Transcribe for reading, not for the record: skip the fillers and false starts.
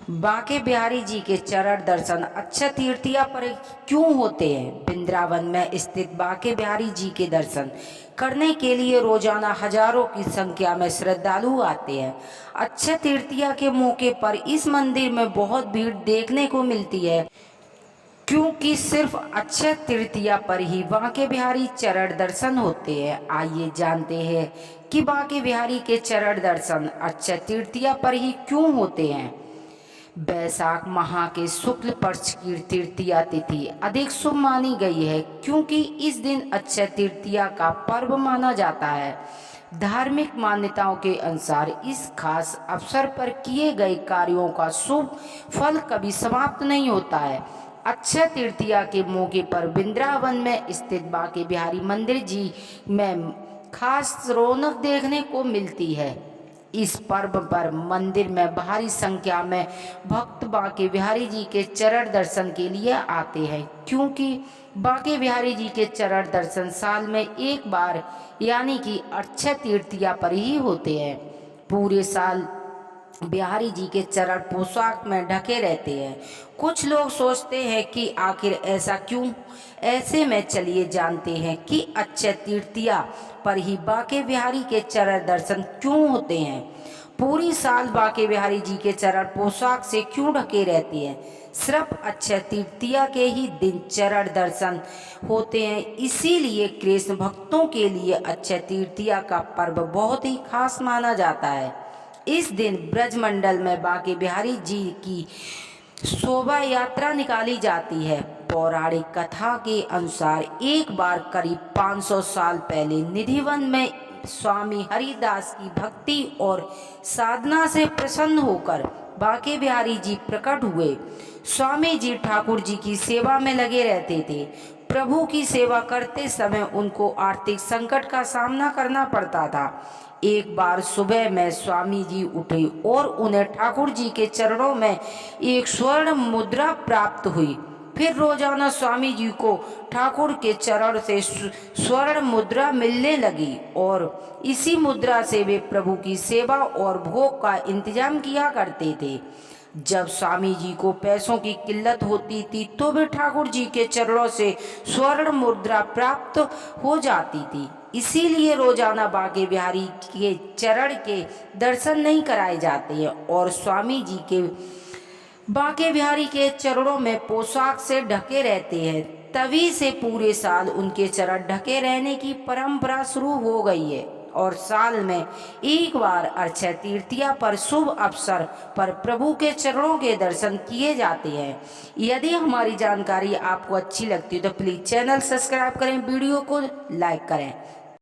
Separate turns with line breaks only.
बांके बिहारी जी के चरण दर्शन अक्षय तृतीया पर क्यों होते हैं? वृंदावन में स्थित बांके बिहारी जी के दर्शन करने के लिए रोजाना हजारों की संख्या में श्रद्धालु आते हैं। अक्षय तृतीया के मौके पर इस मंदिर में बहुत भीड़ देखने को मिलती है, क्योंकि सिर्फ अक्षय तृतीया पर ही बांके बिहारी चरण दर्शन होते हैं। आइए जानते हैं कि बांके बिहारी के चरण दर्शन अक्षय तृतीया पर ही क्यों होते हैं। बैसाख माह के शुक्ल पक्ष की तृतीया तिथि अधिक शुभ मानी गई है, क्योंकि इस दिन अक्षय तृतीया का पर्व माना जाता है। धार्मिक मान्यताओं के अनुसार इस खास अवसर पर किए गए कार्यों का शुभ फल कभी समाप्त नहीं होता है। अक्षय तृतीया के मौके पर वृंदावन में स्थित बांके बिहारी मंदिर जी में खास रौनक देखने को मिलती है। इस पर्व पर मंदिर में भारी संख्या में भक्त बांके बिहारी जी के चरण दर्शन के लिए आते हैं, क्योंकि बांके बिहारी जी के चरण दर्शन साल में एक बार यानी कि अक्षय तृतीया पर ही होते हैं। पूरे साल बिहारी जी के चरण पोशाक में ढके रहते हैं। कुछ लोग सोचते हैं कि आखिर ऐसा क्यों? ऐसे में चलिए जानते हैं कि अक्षय तृतीया पर ही बांके बिहारी के चरण दर्शन क्यों होते हैं। पूरी साल बांके बिहारी जी के चरण पोशाक से क्यों ढके रहते हैं? सिर्फ अक्षय तृतीया के ही दिन चरण दर्शन होते हैं। इसीलिए कृष्ण भक्तों के लिए अक्षय तृतीया का पर्व बहुत ही खास माना जाता है। इस दिन ब्रजमंडल में बांके बिहारी जी की शोभा यात्रा निकाली जाती है। पौराणिक कथा के अनुसार एक बार करीब 500 साल पहले निधिवन में स्वामी हरिदास की भक्ति और साधना से प्रसन्न होकर बांके बिहारी जी प्रकट हुए। स्वामी जी ठाकुर जी की सेवा में लगे रहते थे। प्रभु की सेवा करते समय उनको आर्थिक संकट का सामना करना पड़ता था। एक बार सुबह में स्वामी जी उठे और उन्हें ठाकुर जी के चरणों में एक स्वर्ण मुद्रा प्राप्त हुई। फिर रोजाना स्वामी जी को ठाकुर के चरण से स्वर्ण मुद्रा मिलने लगी और इसी मुद्रा से वे प्रभु की सेवा और भोग का इंतजाम किया करते थे। जब स्वामी जी को पैसों की किल्लत होती थी तो वे ठाकुर जी के चरणों से स्वर्ण मुद्रा प्राप्त हो जाती थी। इसीलिए रोजाना बांके बिहारी के चरण के दर्शन नहीं कराए जाते हैं और स्वामी जी के बांके बिहारी के चरणों में पोशाक से ढके रहते हैं। तभी से पूरे साल उनके चरण ढके रहने की परंपरा शुरू हो गई है और साल में एक बार अक्षय तृतीया पर शुभ अवसर पर प्रभु के चरणों के दर्शन किए जाते हैं। यदि हमारी जानकारी आपको अच्छी लगती है तो प्लीज़ चैनल सब्सक्राइब करें, वीडियो को लाइक करें।